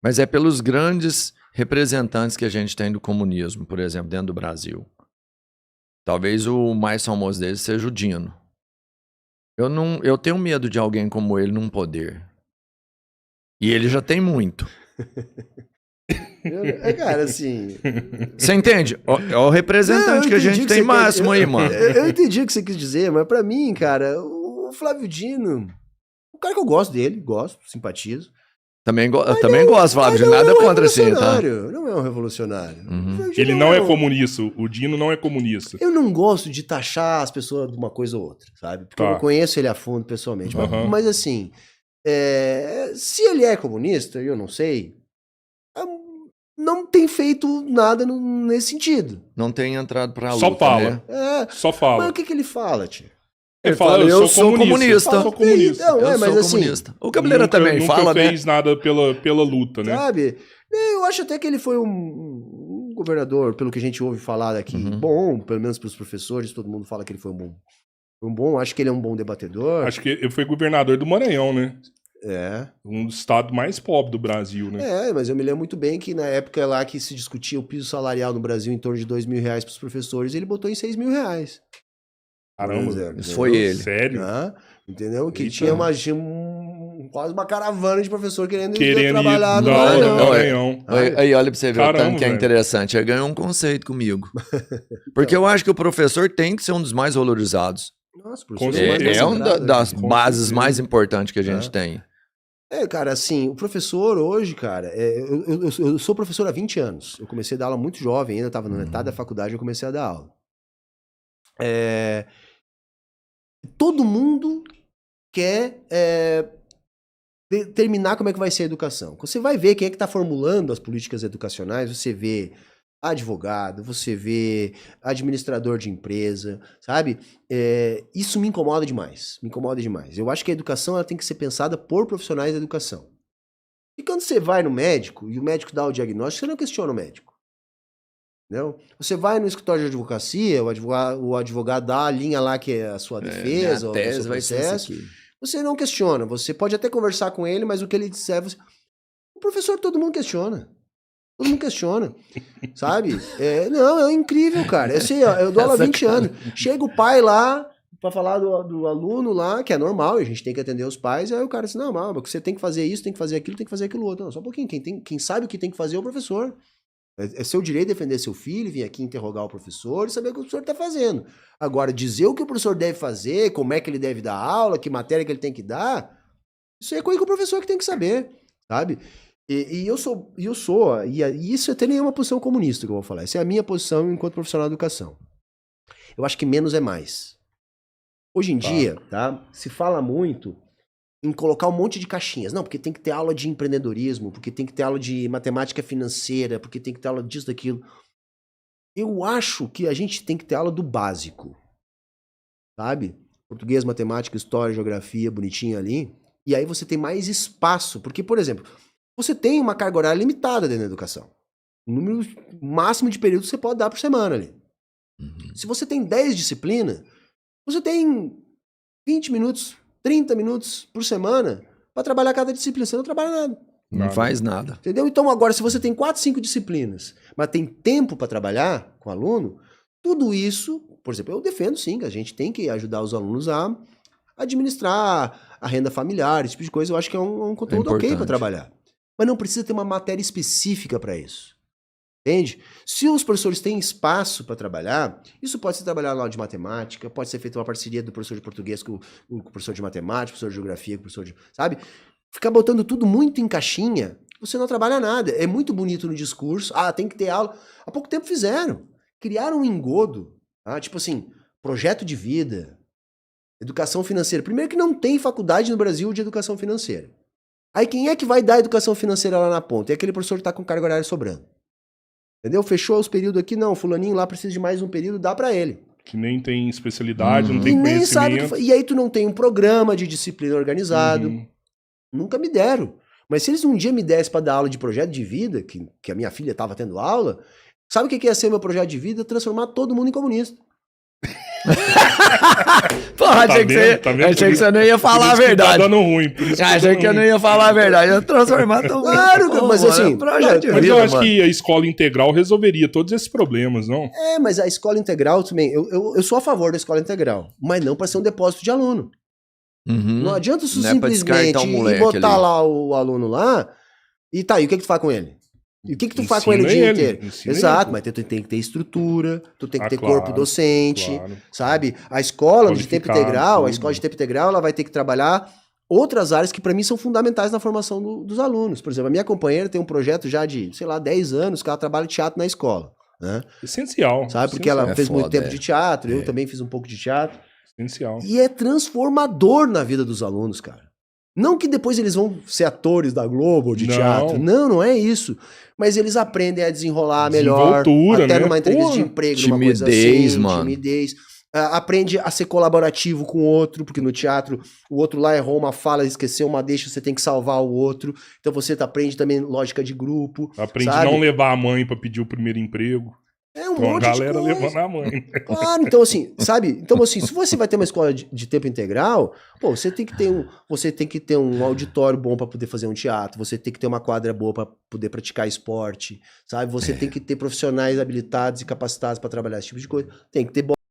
Mas é pelos grandes representantes que a gente tem do comunismo, por exemplo, dentro do Brasil. Talvez o mais famoso deles seja o Dino. Eu tenho medo de alguém como ele num poder. E ele já tem muito. Cara, assim... Você entende? É o representante que a gente tem máximo aí, mano. Eu entendi o que você quis dizer, mas pra mim, cara, o Flávio Dino... O cara que eu gosto dele, simpatizo. Também gosto, Flávio, de nada contra assim, tá? Não é um revolucionário. Ele não é comunista, o Dino não é comunista. Eu não gosto de taxar as pessoas de uma coisa ou outra, sabe? Porque eu não conheço ele a fundo pessoalmente. Mas assim, se ele é comunista, eu não sei, não tem feito nada nesse sentido. Não tem entrado pra luta, Só fala. né? Só fala. Mas o que ele fala, tio? Ele fala, eu sou comunista. Sou comunista. Eu sou comunista. O Cabeleira também fala, né? Nunca fez nada pela luta, né? Sabe? Eu acho até que ele foi um governador, pelo que a gente ouve falar daqui, bom, pelo menos para os professores, todo mundo fala que ele foi um bom. Acho que ele é um bom debatedor. Acho que ele foi governador do Maranhão, né? É. Um dos estados mais pobres do Brasil, né? Mas eu me lembro muito bem que na época lá que se discutia o piso salarial no Brasil em torno de R$2.000 para os professores, ele botou em R$6.000. Caramba, isso foi ele. Sério? Entendeu? Que tinha quase uma caravana de professor querendo trabalhar no Maranhão. Aí olha pra você ver o tanto que é interessante. Ele ganhou um conceito comigo. Porque eu acho que o professor tem que ser um dos mais valorizados. Nossa, é uma das bases mais importantes que a gente tem. Cara, assim, o professor hoje, cara, eu sou professor há 20 anos. Eu comecei a dar aula muito jovem, ainda estava na metade da faculdade, eu comecei a dar aula. Todo mundo quer determinar como é que vai ser a educação. Você vai ver quem é que está formulando as políticas educacionais, você vê advogado, você vê administrador de empresa, sabe? Isso me incomoda demais, Eu acho que a educação ela tem que ser pensada por profissionais da educação. E quando você vai no médico, e o médico dá o diagnóstico, você não questiona o médico. Não? Você vai no escritório de advocacia, o advogado dá a linha lá que é a sua defesa, a o tese seu vai ser processo. isso aqui. Você não questiona, você pode até conversar com ele, mas o que ele disser... O professor todo mundo questiona. Todo mundo questiona, sabe? Não, é incrível, cara. Eu dou aula há 20 anos. Chega o pai lá pra falar do aluno lá, que é normal, a gente tem que atender os pais, aí o cara diz, não, mas você tem que fazer isso, tem que fazer aquilo, tem que fazer aquilo outro. Não, só um pouquinho, quem sabe o que tem que fazer é o professor. É seu direito defender seu filho, vir aqui interrogar o professor e saber o que o professor está fazendo. Agora, dizer o que o professor deve fazer, como é que ele deve dar aula, que matéria que ele tem que dar, isso é coisa que o professor que tem que saber, sabe? E isso até nem é uma posição comunista que eu vou falar. Essa é a minha posição enquanto profissional de educação. Eu acho que menos é mais. Hoje em dia, tá? Se fala muito em colocar um monte de caixinhas. Não, porque tem que ter aula de empreendedorismo, porque tem que ter aula de matemática financeira, porque tem que ter aula disso, daquilo. Eu acho que a gente tem que ter aula do básico, sabe? Português, matemática, história, geografia, bonitinho ali. E aí você tem mais espaço, porque, por exemplo, você tem uma carga horária limitada dentro da educação. O número máximo de períodos você pode dar por semana ali. Se você tem 10 disciplinas, você tem 20 minutos, 30 minutos por semana para trabalhar cada disciplina. Você não trabalha nada. Não faz nada. Entendeu? Então agora, se você tem 4, 5 disciplinas, mas tem tempo para trabalhar com o aluno, tudo isso, por exemplo, eu defendo sim que a gente tem que ajudar os alunos a administrar a renda familiar, esse tipo de coisa. Eu acho que é um conteúdo ok para trabalhar. Mas não precisa ter uma matéria específica para isso. Entende? Se os professores têm espaço para trabalhar, isso pode ser trabalhado na aula de matemática, pode ser feita uma parceria do professor de português com o professor de matemática, professor de geografia, com o professor de... Sabe? Ficar botando tudo muito em caixinha, você não trabalha nada. É muito bonito no discurso. Tem que ter aula. Há pouco tempo fizeram. Criaram um engodo. Tipo assim, projeto de vida, educação financeira. Primeiro que não tem faculdade no Brasil de educação financeira. Aí quem é que vai dar educação financeira lá na ponta? É aquele professor que está com carga horária sobrando. Entendeu? Fechou os períodos aqui, não, fulaninho lá precisa de mais um período, dá pra ele. Que nem tem especialidade, não tem conhecimento. E aí tu não tem um programa de disciplina organizado. Nunca me deram. Mas se eles um dia me dessem pra dar aula de projeto de vida, que a minha filha tava tendo aula, sabe o que ia ser meu projeto de vida? Transformar todo mundo em comunista. Porra, achei, Tá que, vendo? você, Tá vendo? achei que você não ia falar a Por isso que verdade. Tá dando ruim. Por isso Achei tá que eu dando não ia falar a verdade. Eu transformar tão Claro, cara, mas assim, é projeto de Mas vida, eu acho mano. que a escola integral resolveria todos esses problemas, não? mas a escola integral também, eu sou a favor da escola integral, mas não para ser um depósito de aluno. Uhum. Não adianta você Não é pra simplesmente descartar o moleque ir botar ali. lá o aluno lá e tá, e o que tu faz com ele? E o que tu faz com ele o Ensina dia ele, inteiro? ensina Exato, ele. mas tu tem que ter estrutura, tu tem que ter Claro, corpo docente, claro. sabe? A escola de tempo Qualificado, integral, tudo. a escola de tempo integral, ela vai ter que trabalhar outras áreas que para mim são fundamentais na formação dos alunos. Por exemplo, a minha companheira tem um projeto já de, sei lá, 10 anos que ela trabalha teatro na escola, né? Essencial. Sabe? Porque ela É fez muito foda, tempo de teatro, eu também fiz um pouco de teatro. Essencial. E é transformador na vida dos alunos, cara. Não que depois eles vão ser atores da Globo ou de Não. teatro. Não, não é isso. Mas eles aprendem a desenrolar melhor. Desenvoltura, Até né? numa entrevista de Pô, emprego, numa coisa timidez, assim. mano. Timidez. Aprende a ser colaborativo com o outro, porque no teatro o outro lá errou uma fala, esqueceu uma deixa, você tem que salvar o outro. Então você aprende também lógica de grupo. Aprende a sabe? não levar a mãe pra pedir o primeiro emprego. É um Então, a monte galera de coisa. levando a mãe. Claro, então assim, sabe? Então assim, se você vai ter uma escola de tempo integral, pô, você tem que ter um auditório bom para poder fazer um teatro, você tem que ter uma quadra boa para poder praticar esporte, sabe? Você tem que ter profissionais habilitados e capacitados para trabalhar esse tipo de coisa. Tem que ter